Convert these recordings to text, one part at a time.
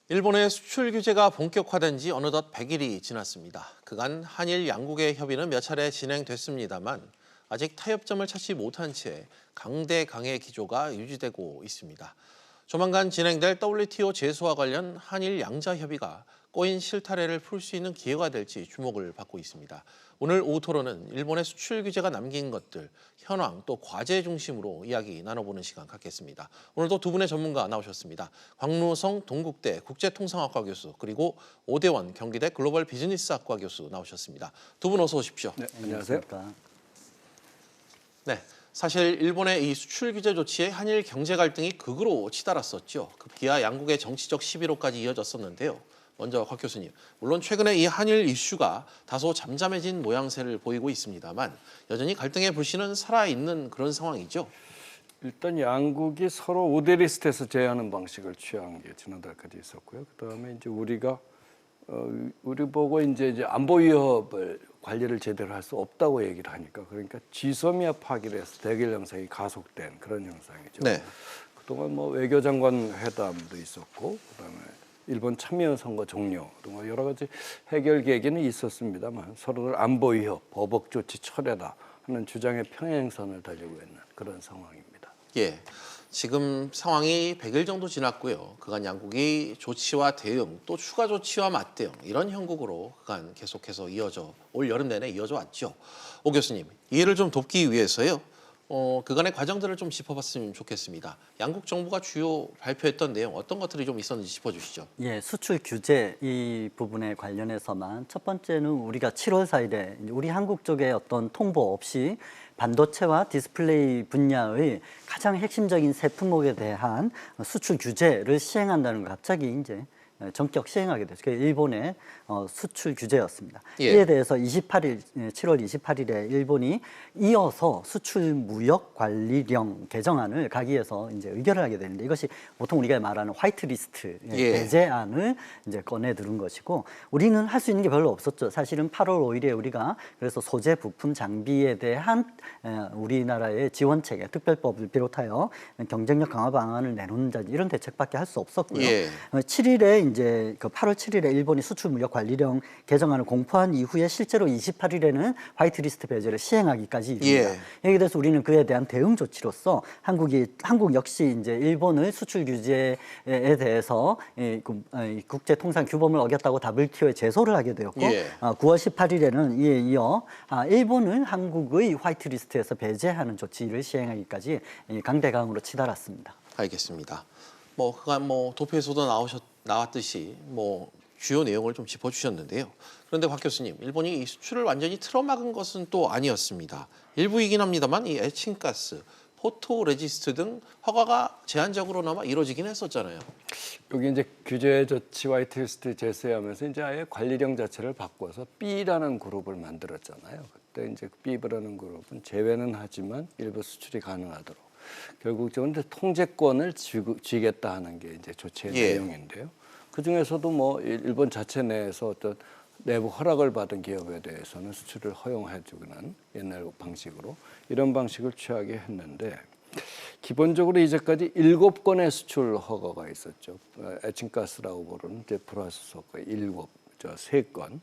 일본의 수출 규제가 본격화된 지 어느덧 100일이 지났습니다. 그간 한일 양국의 협의는 몇 차례 진행됐습니다만 아직 타협점을 찾지 못한 채 강대강의 기조가 유지되고 있습니다. 조만간 진행될 WTO 제소와 관련 한일 양자 협의가 꼬인 실타래를 풀 수 있는 기회가 될지 주목을 받고 있습니다. 오늘 오후 토론은 일본의 수출 규제가 남긴 것들, 현황 또 과제 중심으로 이야기 나눠보는 시간 갖겠습니다. 오늘도 두 분의 전문가 나오셨습니다. 광루성 동국대 국제통상학과 교수 그리고 오대원 경기대 글로벌 비즈니스학과 교수 나오셨습니다. 두 분 어서 오십시오. 네, 안녕하세요. 네, 사실 일본의 이 수출 규제 조치에 한일 경제 갈등이 극으로 치달았었죠. 급기야 양국의 정치적 시비로까지 이어졌었는데요. 먼저 곽 교수님, 물론 최근에 이 한일 이슈가 다소 잠잠해진 모양새를 보이고 있습니다만 여전히 갈등의 불씨는 살아있는 그런 상황이죠. 일단 양국이 서로 5대 리스트에서 제외하는 방식을 취한 게 지난달까지 있었고요. 그다음에 이제 우리가 우리 보고 이제 안보 위협을 관리를 제대로 할 수 없다고 얘기를 하니까 그러니까 지소미아 파기를 해서 대결 양상이 가속된 그런 현상이죠. 네. 그동안 뭐 외교장관 회담도 있었고 그다음에 일본 참여 선거 종료 등 여러 가지 해결 계기는 있었습니다만 서로들 안보 위협, 보복 조치 철회다 하는 주장의 평행선을 달리고 있는 그런 상황입니다. 예, 지금 상황이 100일 정도 지났고요. 그간 양국이 조치와 대응, 또 추가 조치와 맞대응 이런 형국으로 그간 계속해서 올 여름 내내 이어져 왔죠. 오 교수님, 이해를 좀 돕기 위해서요. 그간의 과정들을 좀 짚어봤으면 좋겠습니다. 양국 정부가 주요 발표했던 내용 어떤 것들이 좀 있었는지 짚어주시죠. 예, 수출 규제 이 부분에 관련해서만 첫 번째는 우리가 7월 4일에 우리 한국 쪽에 어떤 통보 없이 반도체와 디스플레이 분야의 가장 핵심적인 세 품목에 대한 수출 규제를 시행한다는 걸 갑자기 이제 전격 시행하게 됐어요. 일본의 수출 규제였습니다. 예. 이에 대해서 7월 28일에 일본이 이어서 수출 무역 관리령 개정안을 가기에서 이제 의결을 하게 되는데 이것이 보통 우리가 말하는 화이트리스트 예. 배제안을 이제 꺼내 들은 것이고 우리는 할 수 있는 게 별로 없었죠. 사실은 8월 5일에 우리가 그래서 소재 부품 장비에 대한 우리나라의 지원 체계, 특별법을 비롯하여 경쟁력 강화 방안을 내놓는다든지 이런 대책밖에 할 수 없었고요. 예. 7일에 이제 그 8월 7일에 일본이 수출 무역 관리령 개정안을 공포한 이후에 실제로 28일에는 화이트리스트 배제를 시행하기까지 이릅니다. 예. 여기에 대해서 우리는 그에 대한 대응 조치로서 한국 역시 이제 일본의 수출 규제에 대해서 국제 통상 규범을 어겼다고 WTO에 제소를 하게 되었고 예. 9월 18일에는 이에 이어 일본은 한국의 화이트리스트에서 배제하는 조치를 시행하기까지 강대강으로 치달았습니다. 알겠습니다. 그간 도표에서도 나왔듯이 주요 내용을 좀 짚어주셨는데요. 그런데 곽 교수님, 일본이 이 수출을 완전히 틀어막은 것은 또 아니었습니다. 일부이긴 합니다만 이 에칭가스, 포토레지스트 등 허가가 제한적으로나마 이루어지긴 했었잖아요. 여기 이제 규제 조치 화이트리스트 제시하면서 이제 아예 관리령 자체를 바꿔서 B라는 그룹을 만들었잖아요. 그때 이제 B라는 그룹은 제외는 하지만 일부 수출이 가능하도록 결국적으로 통제권을 쥐겠다 하는 게 이제 조치의 예. 내용인데요. 그 중에서도 일본 자체 내에서 어떤 내부 허락을 받은 기업에 대해서는 수출을 허용해주는 옛날 방식으로 이런 방식을 취하게 했는데 기본적으로 이제까지 7건의 수출 허가가 있었죠. 에칭가스라고 부르는 이제 플러스 소가 3건.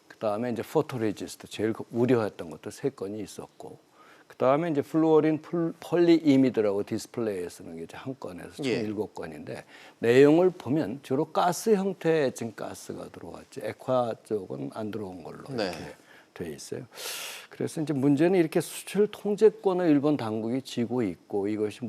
그 다음에 이제 포토레지스트 제일 우려했던 것도 3건이 있었고. 그 다음에 이제 플루오린 폴리이미드라고 디스플레이에 쓰는 게 이제 한 건에서 총 예. 7건인데 내용을 보면 주로 가스 형태의 가스가 들어왔지 액화 쪽은 안 들어온 걸로 네. 이렇게 돼 있어요. 그래서 이제 문제는 이렇게 수출 통제권을 일본 당국이 쥐고 있고 이것이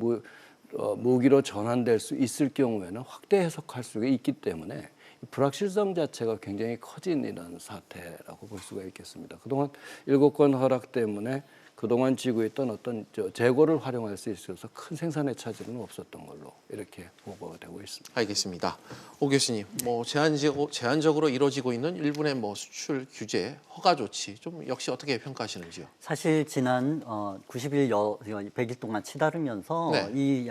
무기로 전환될 수 있을 경우에는 확대 해석할 수가 있기 때문에 불확실성 자체가 굉장히 커진 이런 사태라고 볼 수가 있겠습니다. 그동안 7건 허락 때문에 그동안 쥐고 있던 어떤 재고를 활용할 수 있어서 큰 생산의 차질은 없었던 걸로 이렇게 보고가 되고 있습니다. 알겠습니다. 오 교수님, 제한적으로 이루어지고 있는 일본의 수출 규제, 허가 조치 좀 역시 어떻게 평가하시는지요? 사실 지난 90일 100일 동안 치달으면서 네. 이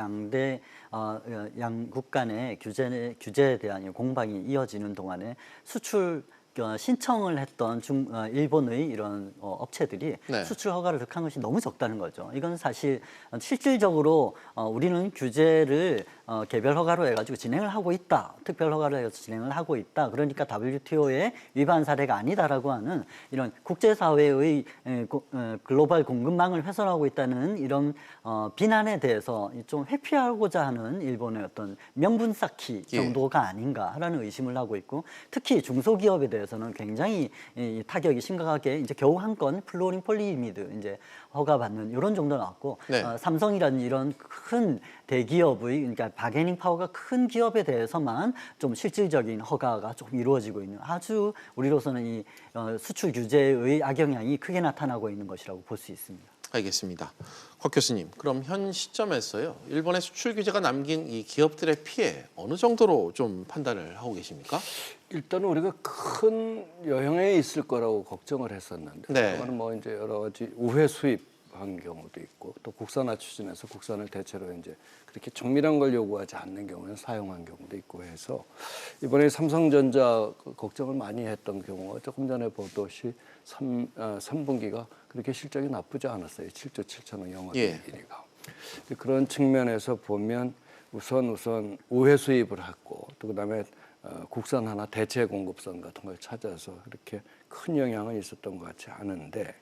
양국 간의 규제에 대한 공방이 이어지는 동안에 수출 신청을 했던 일본의 이런 업체들이 네. 수출 허가를 득한 것이 너무 적다는 거죠. 이건 사실 실질적으로 우리는 규제를 개별 허가로 해가지고 진행을 하고 있다. 특별 허가로 해서 진행을 하고 있다. 그러니까 WTO의 위반 사례가 아니다라고 하는 이런 국제사회의 글로벌 공급망을 훼손하고 있다는 이런 비난에 대해서 좀 회피하고자 하는 일본의 어떤 명분 쌓기 정도가 아닌가라는 의심을 하고 있고, 특히 중소기업에 대해서는 굉장히 이 타격이 심각하게 이제 겨우 한 건 플로린 폴리이미드 이제 허가받는 이런 정도 나왔고, 네. 삼성이라는 이런 큰 대기업의, 그러니까 바게닝 파워가 큰 기업에 대해서만 좀 실질적인 허가가 조금 이루어지고 있는, 아주 우리로서는 이 수출 규제의 악영향이 크게 나타나고 있는 것이라고 볼 수 있습니다. 알겠습니다. 곽 교수님, 그럼 현 시점에서요, 일본의 수출 규제가 남긴 이 기업들의 피해 어느 정도로 좀 판단을 하고 계십니까? 일단 우리가 큰 영향이 있을 거라고 걱정을 했었는데, 네. 그거는 뭐 이제 여러 가지 우회 수입한 경우도 있고, 또 국산화 추진해서 국산을 대체로 이제 그렇게 정밀한 걸 요구하지 않는 경우는 사용한 경우도 있고 해서, 이번에 삼성전자 걱정을 많이 했던 경우가 조금 전에 보듯이 3분기가 그렇게 실적이 나쁘지 않았어요. 7조 7천억 영업이익이니까. 그런 측면에서 보면 우선 우회 수입을 했고, 또 그다음에 국산 하나 대체 공급선 같은 걸 찾아서 그렇게 큰 영향은 있었던 것 같지 않은데,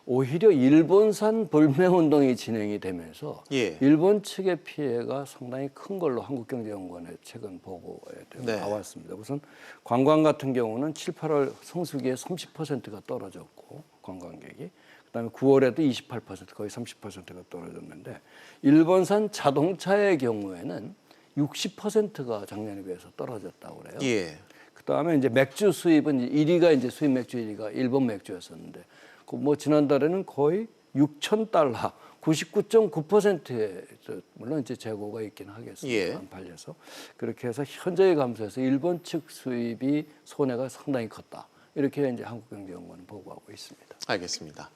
오히려 일본산 불매운동이 진행이 되면서 예. 일본 측의 피해가 상당히 큰 걸로 한국경제연구원의 최근 보고에 네. 나왔습니다. 우선 관광 같은 경우는 7, 8월 성수기에 30%가 떨어졌고, 관광객이 그다음에 9월에도 28% 거의 30%가 떨어졌는데, 일본산 자동차의 경우에는 60%가 작년에 비해서 떨어졌다고 그래요. 예. 그다음에 이제 맥주 수입은 1위가 이제 수입 맥주 1위가 일본 맥주였었는데, 그 뭐 지난달에는 거의 6,000달러, 99.9%의 물론 이제 재고가 있긴 하겠습니다만 팔려서, 그렇게 해서 현저히 감소해서 일본 측 수입이 손해가 상당히 컸다. 이렇게 이제 한국경제연구원은 보고하고 있습니다. 알겠습니다.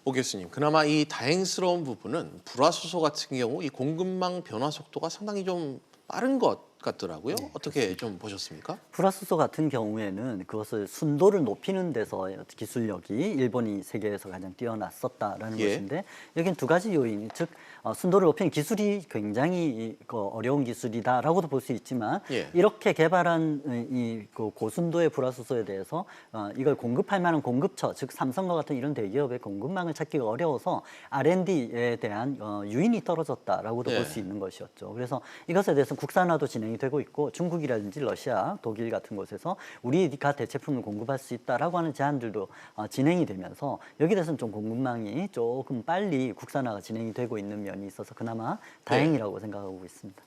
오 교수님, 그나마 이 다행스러운 부분은 불화수소 같은 경우 이 공급망 변화 속도가 상당히 좀 빠른 것 같더라고요. 어떻게 좀 보셨습니까? 불화수소 같은 경우에는 그것을 순도를 높이는 데서 기술력이 일본이 세계에서 가장 뛰어났었다라는 예. 것인데, 여기는 두 가지 요인이, 즉 순도를 높이는 기술이 굉장히 어려운 기술이다라고도 볼 수 있지만, 예. 이렇게 개발한 이 고순도의 불화수소에 대해서 이걸 공급할 만한 공급처, 즉 삼성과 같은 이런 대기업의 공급망을 찾기가 어려워서 R&D에 대한 유인이 떨어졌다라고도 예. 볼 수 있는 것이었죠. 그래서 이것에 대해서 국산화도 진행이 되고 있고, 중국이라든지 러시아, 독일 같은 곳에서 우리가 대체품을 공급할 수 있다라고 하는 제안들도 진행이 되면서, 여기에 대해서는 좀 공급망이 조금 빨리 국산화가 진행이 되고 있는 면이 있어서 그나마 다행이라고 생각하고 있습니다.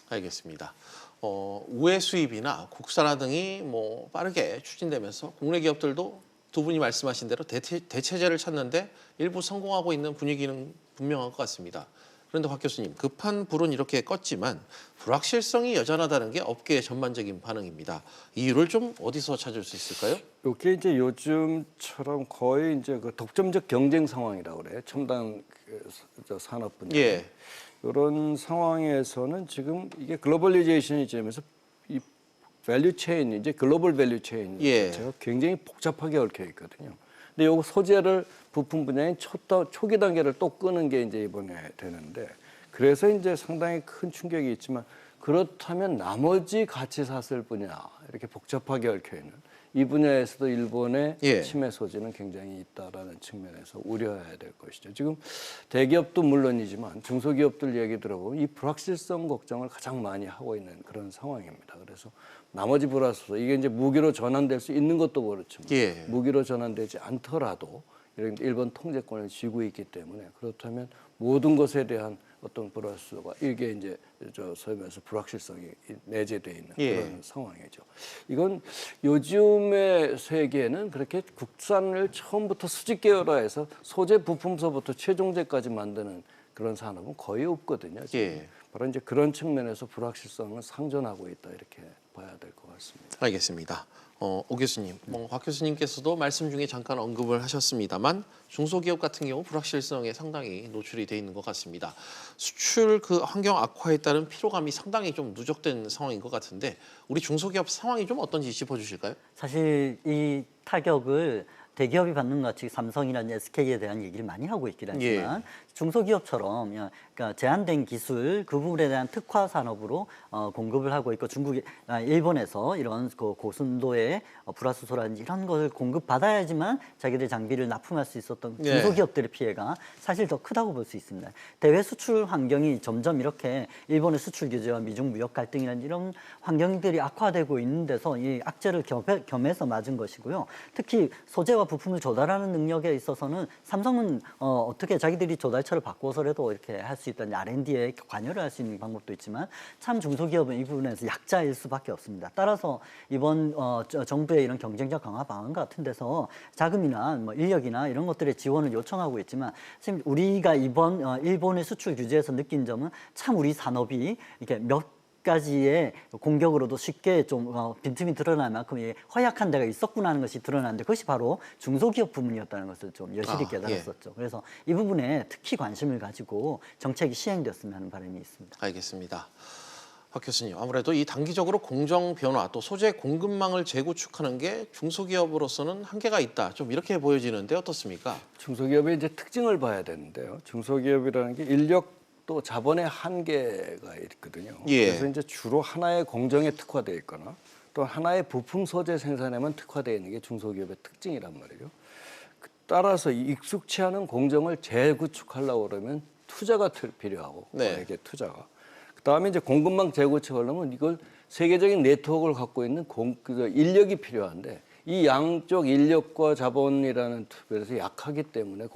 알겠습니다. 우회 수입이나 국산화 등이 뭐 빠르게 추진되면서 국내 기업들도 두 분이 말씀하신 대로 대체제를 찾는데 일부 성공하고 있는 분위기는 분명한 것 같습니다. 그런데 곽 교수님, 급한 불은 이렇게 껐지만 불확실성이 여전하다는 게 업계의 전반적인 반응입니다. 이유를 좀 어디서 찾을 수 있을까요? 이게 이제 요즘처럼 거의 이제 그 독점적 경쟁 상황이라고 그래요. 첨단 산업 분야. 예. 이런 상황에서는 지금 이게 글로벌리제이션이 되면서 이 밸류 체인, 이제 글로벌 밸류 체인 예. 자체가 굉장히 복잡하게 얽혀 있거든요. 근데 요거 소재를 부품 분야인 초기 단계를 또 끄는 게 이제 이번에 되는데, 그래서 이제 상당히 큰 충격이 있지만, 그렇다면 나머지 같이 샀을 분야, 이렇게 복잡하게 얽혀 있는 이 분야에서도 일본의 예. 침해 소지는 굉장히 있다라는 측면에서 우려해야 될 것이죠. 지금 대기업도 물론이지만 중소기업들 얘기 들어보면 이 불확실성 걱정을 가장 많이 하고 있는 그런 상황입니다. 그래서 나머지 불화수소, 이게 이제 무기로 전환될 수 있는 것도 그렇지만 예. 무기로 전환되지 않더라도 이런 일본 통제권을 쥐고 있기 때문에, 그렇다면 모든 것에 대한 어떤 불화수소가 이게 이제 소위 말해서 불확실성이 내재되어 있는 예. 그런 상황이죠. 이건 요즘의 세계는 그렇게 국산을 처음부터 수직 계열화해서 소재 부품서부터 최종재까지 만드는 그런 산업은 거의 없거든요. 지금. 예. 바로 이제 그런 측면에서 불확실성은 상존하고 있다, 이렇게 봐야 될 것 같습니다. 알겠습니다. 오 교수님, 박 교수님께서도 말씀 중에 잠깐 언급을 하셨습니다만 중소기업 같은 경우 불확실성에 상당히 노출이 돼 있는 것 같습니다. 수출 그 환경 악화에 따른 피로감이 상당히 좀 누적된 상황인 것 같은데 우리 중소기업 상황이 좀 어떤지 짚어주실까요? 사실 이 타격을 대기업이 받는 것 같이 삼성이나 SK에 대한 얘기를 많이 하고 있긴 하지만 중소기업처럼 그러니까 제한된 기술 그 부분에 대한 특화 산업으로 공급을 하고 있고 일본에서 이런 그 고순도의 불화수소라든지 이런 것을 공급받아야지만 자기들 장비를 납품할 수 있었던 중소기업들의 피해가 사실 더 크다고 볼 수 있습니다. 대외 수출 환경이 점점 이렇게 일본의 수출 규제와 미중 무역 갈등이라는 이런 환경들이 악화되고 있는 데서 이 악재를 겸해서 맞은 것이고요. 특히 소재와 부품을 조달하는 능력에 있어서는 삼성은 어떻게 자기들이 조달처를 바꿔서라도 이렇게 할 수 있다는 R&D에 관여를 할 수 있는 방법도 있지만 참 중소기업은 이 부분에서 약자일 수밖에 없습니다. 따라서 이번 정부의 이런 경쟁력 강화 방안 같은 데서 자금이나 뭐 인력이나 이런 것들의 지원을 요청하고 있지만 지금 우리가 이번 일본의 수출 규제에서 느낀 점은 참 우리 산업이 이렇게 몇 가지의 공격으로도 쉽게 좀 빈틈이 드러날 만큼 허약한 데가 있었구나 하는 것이 드러났는데 그것이 바로 중소기업 부문이었다는 것을 좀 여실히 깨달았었죠. 그래서 이 부분에 특히 관심을 가지고 정책이 시행되었으면 하는 바람이 있습니다. 알겠습니다. 박 교수님, 아무래도 이 단기적으로 공정 변화 또 소재 공급망을 재구축하는 게 중소기업으로서는 한계가 있다. 좀 이렇게 보여지는데 어떻습니까? 중소기업의 이제 특징을 봐야 되는데요. 중소기업이라는 게 인력 또 자본의 한계가 있거든요. 그래서 이제 주로 하나의 공정에 특화되어 있거나 또 하나의 부품 소재 생산에만 특화되어 있는 게 중소기업의 특징이란 말이죠. 따라서 익숙치 않은 공정을 재구축하려고 그러면 투자가 필요하고 이게 투자가. 그다음에 이제 공급망 재구축하려면 이걸 세계적인 네트워크를 갖고 있는 인력이 필요한데 이 양쪽 인력과 자본이라는 투표에서 약하기 때문에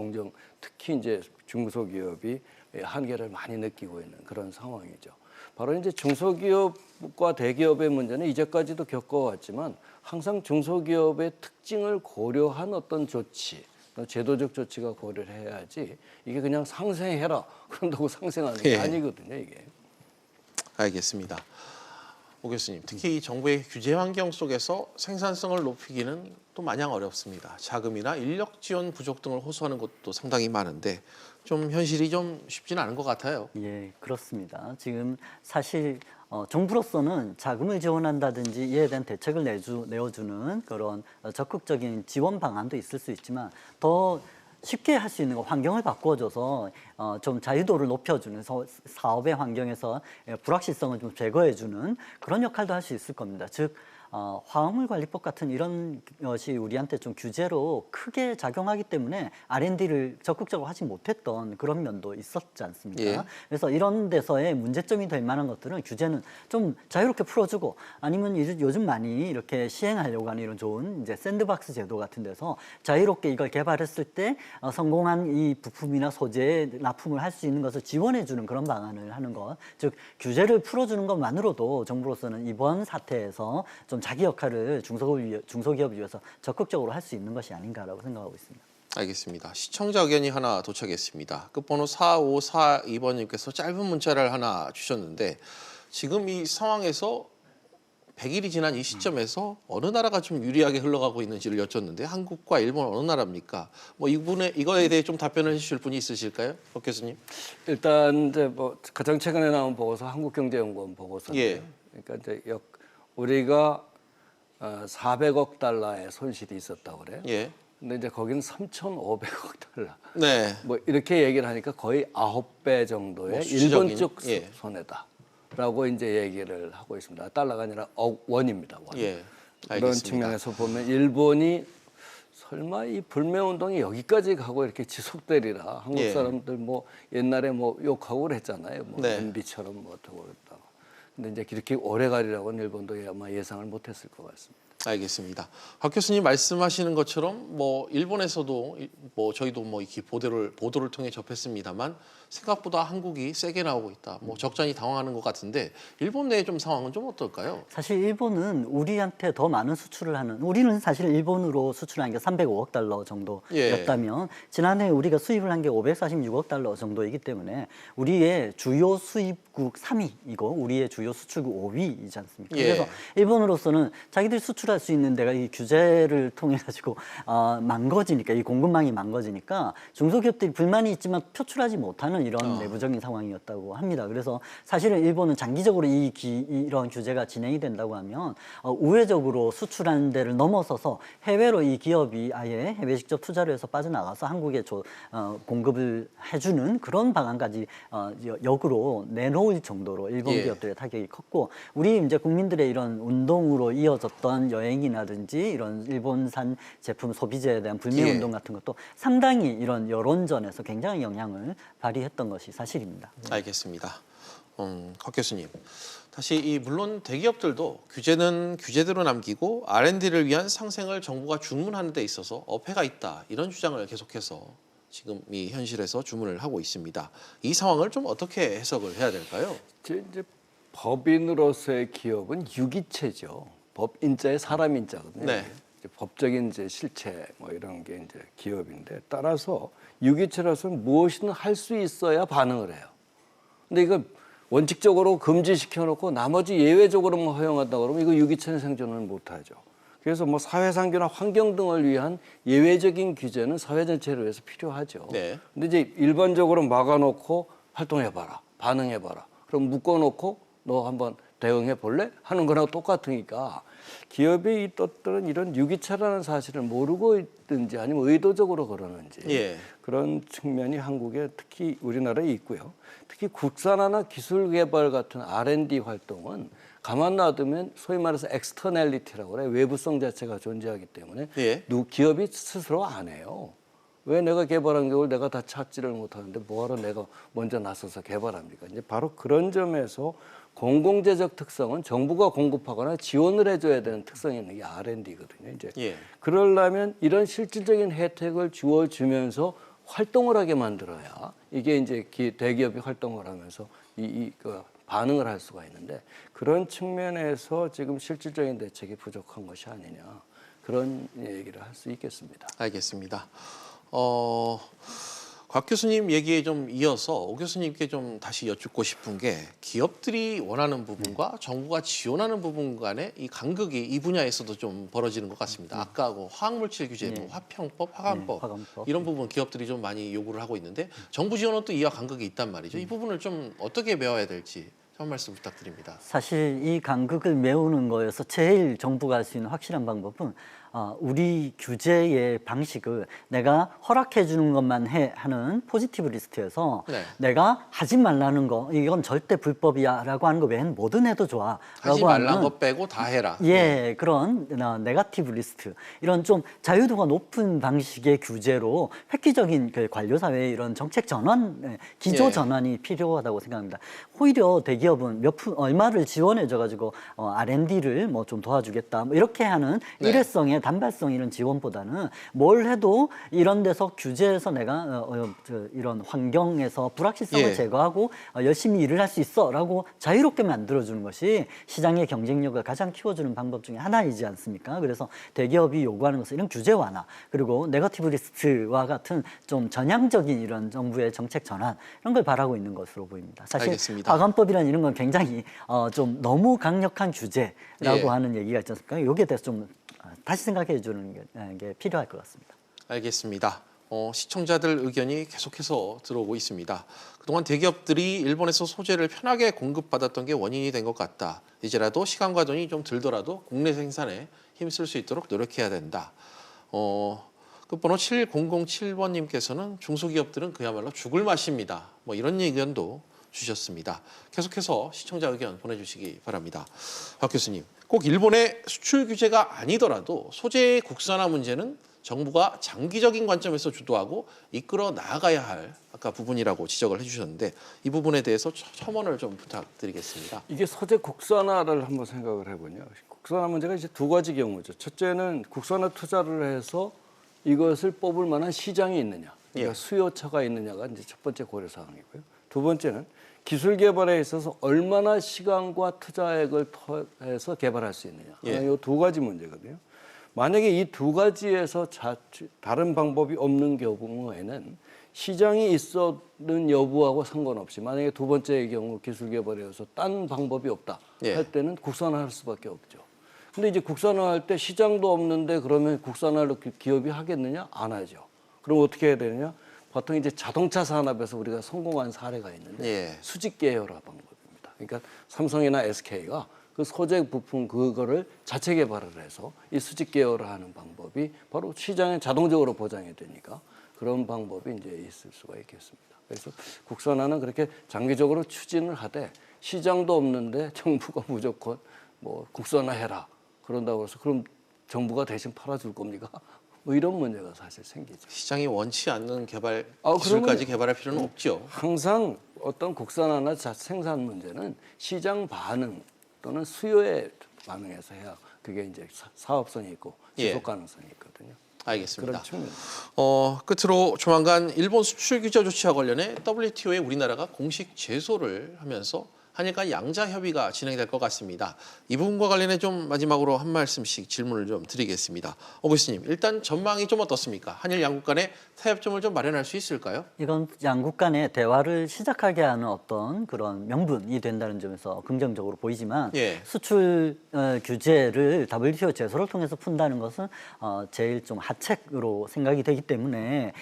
특히 이제 중소기업이 한계를 많이 느끼고 있는 그런 상황이죠. 바로 이제 중소기업과 대기업의 문제는 이제까지도 겪어왔지만 항상 중소기업의 특징을 고려한 어떤 조치, 제도적 조치가 고려를 해야지 이게 그냥 상생해라 그런다고 상생하는 게 아니거든요, 이게. 알겠습니다. 오 교수님, 특히 정부의 규제 환경 속에서 생산성을 높이기는 또 마냥 어렵습니다. 자금이나 인력 지원 부족 등을 호소하는 곳도 상당히 많은데 좀 현실이 좀 쉽지는 않은 것 같아요. 예, 그렇습니다. 지금 사실 정부로서는 자금을 지원한다든지 이에 대한 대책을 내어주는 그런 적극적인 지원 방안도 있을 수 있지만 더 쉽게 할 수 있는 거 환경을 바꿔줘서 좀 자유도를 높여주는 사업의 환경에서 불확실성을 좀 제거해주는 그런 역할도 할 수 있을 겁니다. 즉 화학물 관리법 같은 이런 것이 우리한테 좀 규제로 크게 작용하기 때문에 R&D를 적극적으로 하지 못했던 그런 면도 있었지 않습니까? 그래서 이런 데서의 문제점이 될 만한 것들은 규제는 좀 자유롭게 풀어주고 아니면 요즘 많이 이렇게 시행하려고 하는 이런 좋은 이제 샌드박스 제도 같은 데서 자유롭게 이걸 개발했을 때 성공한 이 부품이나 소재에 납품을 할 수 있는 것을 지원해주는 그런 방안을 하는 것, 즉 규제를 풀어주는 것만으로도 정부로서는 이번 사태에서 좀 자기 역할을 중소기업을 위해서 적극적으로 할 수 있는 것이 아닌가라고 생각하고 있습니다. 알겠습니다. 시청자 의견이 하나 도착했습니다. 끝번호 4542번님께서 짧은 문자를 하나 주셨는데 지금 이 상황에서 100일이 지난 이 시점에서 어느 나라가 좀 유리하게 흘러가고 있는지를 여쭙는데 한국과 일본 어느 나라입니까? 뭐 이거에 대해 좀 답변을 해주실 분이 있으실까요, 박 교수님? 일단 이제 뭐 가장 최근에 나온 보고서 한국경제연구원 보고서인데요. 그러니까 이제 우리가 400억 달러의 손실이 있었다고 그래요. 근데 이제 거기는 3,500억 달러. 뭐 이렇게 얘기를 하니까 거의 9배 정도의 일본 쪽 손해다라고 이제 얘기를 하고 있습니다. 달러가 아니라 원입니다. 원. 그런 측면에서 보면 일본이 설마 이 불매운동이 여기까지 가고 이렇게 지속되리라. 한국 사람들 뭐 옛날에 뭐 욕하고 그랬잖아요. 뭐 MB처럼 뭐 어떻게 그랬다. 근데 이제 이렇게 오래 가리라고는 일본도 아마 예상을 못했을 것 같습니다. 알겠습니다. 박 교수님 말씀하시는 것처럼 뭐 일본에서도 뭐 저희도 뭐 이렇게 보도를 통해 접했습니다만 생각보다 한국이 세게 나오고 있다. 뭐 적잖이 당황하는 것 같은데 일본 내의 좀 상황은 좀 어떨까요? 사실 일본은 우리한테 더 많은 수출을 하는, 우리는 사실 일본으로 수출한 게 305억 달러 정도였다면 지난해 우리가 수입을 한 게 546억 달러 정도이기 때문에 우리의 주요 수입국 3위이고 우리의 주요 수출국 5위이지 않습니까? 그래서 일본으로서는 자기들 수출할 수출할 수 있는 데가 이 규제를 통해 가지고 망가지니까, 이 공급망이 망가지니까 중소기업들이 불만이 있지만 표출하지 못하는 이런 내부적인 상황이었다고 합니다. 그래서 사실은 일본은 장기적으로 이런 규제가 진행이 된다고 하면 우회적으로 수출하는 데를 넘어서서 해외로 이 기업이 아예 해외 직접 투자를 해서 빠져나가서 한국에 공급을 해주는 그런 방안까지 역으로 내놓을 정도로 일본 예. 기업들의 타격이 컸고, 우리 이제 국민들의 이런 운동으로 이어졌던 여행이라든지 이런 일본산 제품 소비재에 대한 불매 예. 운동 같은 것도 상당히 이런 여론전에서 굉장히 영향을 발휘했던 것이 사실입니다. 알겠습니다. 곽 교수님, 다시 물론 대기업들도 규제는 규제대로 남기고 R&D를 위한 상생을 정부가 주문하는 데 있어서 어폐가 있다, 이런 주장을 계속해서 지금 이 현실에서 주문을 하고 있습니다. 이 상황을 좀 어떻게 해석을 해야 될까요? 이제 법인으로서의 기업은 유기체죠. 법인자의 사람 인자거든요. 네. 이제 법적인 이제 실체 뭐 이런 게 이제 기업인데, 따라서 유기체로서는 무엇이든 할 수 있어야 반응을 해요. 근데 이거 원칙적으로 금지시켜놓고 나머지 예외적으로만 허용한다 그러면 이거 유기체는 생존을 못하죠. 그래서 뭐 사회상규나 환경 등을 위한 예외적인 규제는 사회 전체를 위해서 필요하죠. 네. 근데 이제 일반적으로 막아놓고 활동해봐라, 반응해봐라, 그럼 묶어놓고 너 한번 대응해 볼래? 하는 거랑 똑같으니까 기업의 이 뜻들은 이런 유기체라는 사실을 모르고 있든지 아니면 의도적으로 그러는지 예. 그런 측면이 한국에 특히 우리나라에 있고요. 특히 국산화나 기술 개발 같은 R&D 활동은 가만 놔두면 소위 말해서 엑스터널리티라고 그래, 외부성 자체가 존재하기 때문에 예. 기업이 스스로 안 해요. 왜 내가 개발한 걸 내가 다 찾지를 못하는데 뭐하러 내가 먼저 나서서 개발합니까? 이제 바로 그런 점에서 공공재적 특성은 정부가 공급하거나 지원을 해줘야 되는 특성이 있는 게 R&D거든요. 이제 예. 그러려면 이런 실질적인 혜택을 주어주면서 활동을 하게 만들어야 이게 이제 대기업이 활동을 하면서 그 반응을 할 수가 있는데, 그런 측면에서 지금 실질적인 대책이 부족한 것이 아니냐, 그런 얘기를 할 수 있겠습니다. 알겠습니다. 곽 교수님 얘기에 좀 이어서 오 교수님께 좀 다시 여쭙고 싶은 게, 기업들이 원하는 부분과 정부가 지원하는 부분 간의 이 간극이 이 분야에서도 좀 벌어지는 것 같습니다. 아까 화학물질 규제, 뭐 화평법, 화관법, 화관법. 이런 부분 기업들이 좀 많이 요구를 하고 있는데, 정부 지원은 또 이와 간극이 있단 말이죠. 이 부분을 좀 어떻게 메워야 될지 한 말씀 부탁드립니다. 사실 이 간극을 메우는 거에서 제일 정부가 할 수 있는 확실한 방법은 우리 규제의 방식을 내가 허락해 주는 것만 하는 포지티브 리스트에서 네. 내가 하지 말라는 거, 이건 절대 불법이야 라고 하는 거 외에는 뭐든 해도 좋아 하지 라고 말란 하는, 것 빼고 다 해라. 예, 그런 네거티브 리스트, 이런 좀 자유도가 높은 방식의 규제로 획기적인 그 관료 사회의 이런 정책 전환, 기조 예. 전환이 필요하다고 생각합니다. 오히려 대기업은 얼마를 지원해줘 가지고 R&D를 뭐 좀 도와주겠다, 뭐 이렇게 하는 네. 일회성의 단발성 이런 지원보다는 뭘 해도 이런 데서 규제해서 내가 이런 환경에서 불확실성을 예. 제거하고 열심히 일을 할 수 있어라고 자유롭게 만들어주는 것이 시장의 경쟁력을 가장 키워주는 방법 중에 하나이지 않습니까? 그래서 대기업이 요구하는 것은 이런 규제 완화, 그리고 네거티브 리스트와 같은 좀 전향적인 이런 정부의 정책 전환, 이런 걸 바라고 있는 것으로 보입니다. 사실 알겠습니다. 화관법이라는 이런 건 굉장히 좀 너무 강력한 규제라고 예. 하는 얘기가 있지 않습니까? 여기에 대해서 좀 다시 생각해 주는 게 필요할 것 같습니다. 알겠습니다. 시청자들 의견이 계속해서 들어오고 있습니다. 그동안 대기업들이 일본에서 소재를 편하게 공급받았던 게 원인이 된 것 같다. 이제라도 시간과 돈이 좀 들더라도 국내 생산에 힘쓸 수 있도록 노력해야 된다. 끝번호 7007번님께서는 중소기업들은 그야말로 죽을 맛입니다. 뭐 이런 의견도 주셨습니다. 계속해서 시청자 의견 보내주시기 바랍니다. 박 교수님, 꼭 일본의 수출 규제가 아니더라도 소재의 국산화 문제는 정부가 장기적인 관점에서 주도하고 이끌어 나아가야 할 아까 부분이라고 지적을 해주셨는데, 이 부분에 대해서 첨언을 좀 부탁드리겠습니다. 이게 소재 국산화를 한번 생각을 해보냐. 국산화 문제가 이제 두 가지 경우죠. 첫째는 국산화 투자를 해서 이것을 뽑을 만한 시장이 있느냐, 그러니까 예. 수요처가 있느냐가 이제 첫 번째 고려 사항이고요. 두 번째는 기술 개발에 있어서 얼마나 시간과 투자액을 통해서 개발할 수 있느냐. 예. 이 두 가지 문제거든요. 만약에 이 두 가지에서 다른 방법이 없는 경우에는 시장이 있었는 여부하고 상관없이, 만약에 두 번째의 경우 기술 개발에서 딴 방법이 없다 예. 할 때는 국산화할 수밖에 없죠. 근데 이제 국산화할 때 시장도 없는데 그러면 국산화를 기업이 하겠느냐? 안 하죠. 그럼 어떻게 해야 되느냐? 보통 이제 자동차 산업에서 우리가 성공한 사례가 있는데 예. 수직 계열화 방법입니다. 그러니까 삼성이나 SK가 그 소재 부품 그거를 자체 개발을 해서 이 수직 계열화하는 방법이 바로 시장에 자동적으로 보장이 되니까 그런 방법이 이제 있을 수가 있겠습니다. 그래서 국산화는 그렇게 장기적으로 추진을 하되 시장도 없는데 정부가 무조건 뭐 국산화해라 그런다고 해서 그럼 정부가 대신 팔아줄 겁니까? 뭐 이런 문제가 사실 생기죠. 시장이 원치 않는 개발 그러면 기술까지 개발할 필요는 없죠. 항상 어떤 국산화나 생산 문제는 시장 반응 또는 수요에 반응해서 해야 그게 이제 사업성이 있고 지속 가능성이 있거든요. 알겠습니다. 그런 측면. 끝으로 조만간 일본 수출 규제 조치와 관련해 WTO에 우리나라가 공식 제소를 하면서 한일 간 양자 협의가 진행될 것 같습니다. 이 부분과 관련해 좀 마지막으로 한 말씀씩 질문을 좀 드리겠습니다. 오 교수님, 일단 전망이 좀 어떻습니까? 한일 양국 간의 타협점을 좀 마련할 수 있을까요? 이건 양국 간의 대화를 시작하게 하는 어떤 그런 명분이 된다는 점에서 긍정적으로 보이지만 예. 수출 규제를 WTO 제소를 통해서 푼다는 것은 제일 좀 하책으로 생각이 되기 때문에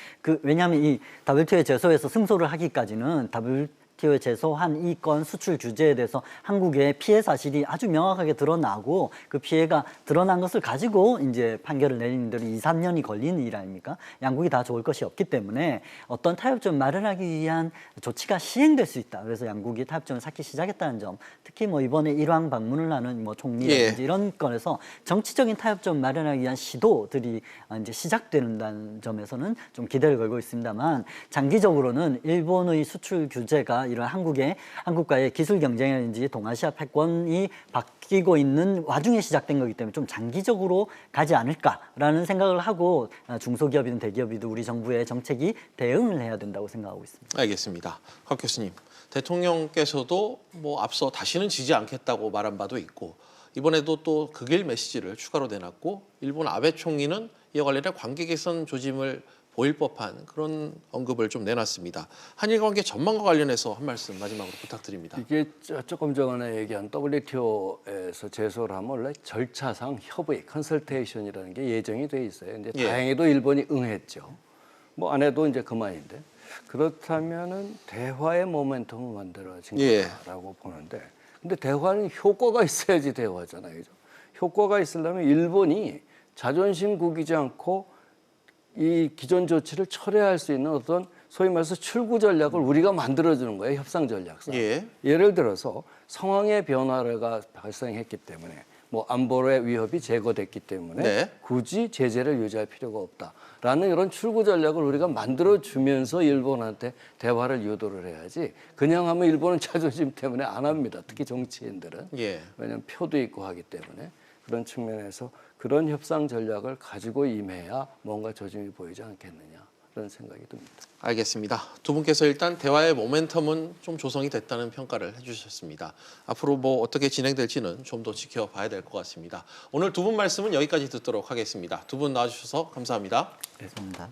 왜냐하면 이 WTO 제소에서 승소를 하기까지는 WTO에 제소한 이 건 수출 규제에 대해서 한국의 피해 사실이 아주 명확하게 드러나고 그 피해가 드러난 것을 가지고 이제 판결을 내리는 데는 2, 3년이 걸리는 일 아닙니까? 양국이 다 좋을 것이 없기 때문에 어떤 타협점 마련하기 위한 조치가 시행될 수 있다. 그래서 양국이 타협점을 쌓기 시작했다는 점, 특히 뭐 이번에 일왕 방문을 하는 뭐 총리라든지 이런 건에서 정치적인 타협점 마련하기 위한 시도들이 이제 시작되는 점에서는 좀 기대를 걸고 있습니다만 장기적으로는 일본의 수출 규제가 이런 한국과의 기술 경쟁이라든지 동아시아 패권이 바뀌고 있는 와중에 시작된 거기 때문에 좀 장기적으로 가지 않을까라는 생각을 하고 중소기업이든 대기업이든 우리 정부의 정책이 대응을 해야 된다고 생각하고 있습니다. 알겠습니다. 곽 교수님, 대통령께서도 뭐 앞서 다시는 지지 않겠다고 말한 바도 있고 이번에도 또 극일 메시지를 추가로 내놨고 일본 아베 총리는 이와 관련해 관계 개선 조짐을 보일 법한 그런 언급을 좀 내놨습니다. 한일 관계 전망과 관련해서 한 말씀 마지막으로 부탁드립니다. 이게 조금 전에 얘기한 WTO에서 제소를 하면 원래 절차상 협의, 컨설테이션이라는 게 예정이 돼 있어요. 근데 다행히도 일본이 응했죠. 뭐 안 해도 이제 그만인데 그렇다면은 대화의 모멘텀을 만들어진 거라고 보는데 근데 대화는 효과가 있어야지 대화잖아요. 그죠? 효과가 있으려면 일본이 자존심 구기지 않고 이 기존 조치를 철회할 수 있는 어떤 소위 말해서 출구 전략을 우리가 만들어주는 거예요. 협상 전략상. 예를 들어서 상황의 변화가 발생했기 때문에 뭐 안보의 위협이 제거됐기 때문에 굳이 제재를 유지할 필요가 없다라는 이런 출구 전략을 우리가 만들어주면서 일본한테 대화를 유도를 해야지 그냥 하면 일본은 자존심 때문에 안 합니다. 특히 정치인들은. 왜냐하면 표도 있고 하기 때문에 그런 측면에서 그런 협상 전략을 가지고 임해야 뭔가 조짐이 보이지 않겠느냐 그런 생각이 듭니다. 알겠습니다. 두 분께서 일단 대화의 모멘텀은 좀 조성이 됐다는 평가를 해주셨습니다. 앞으로 뭐 어떻게 진행될지는 좀 더 지켜봐야 될 것 같습니다. 오늘 두 분 말씀은 여기까지 듣도록 하겠습니다. 두 분 나와주셔서 감사합니다. 감사합니다.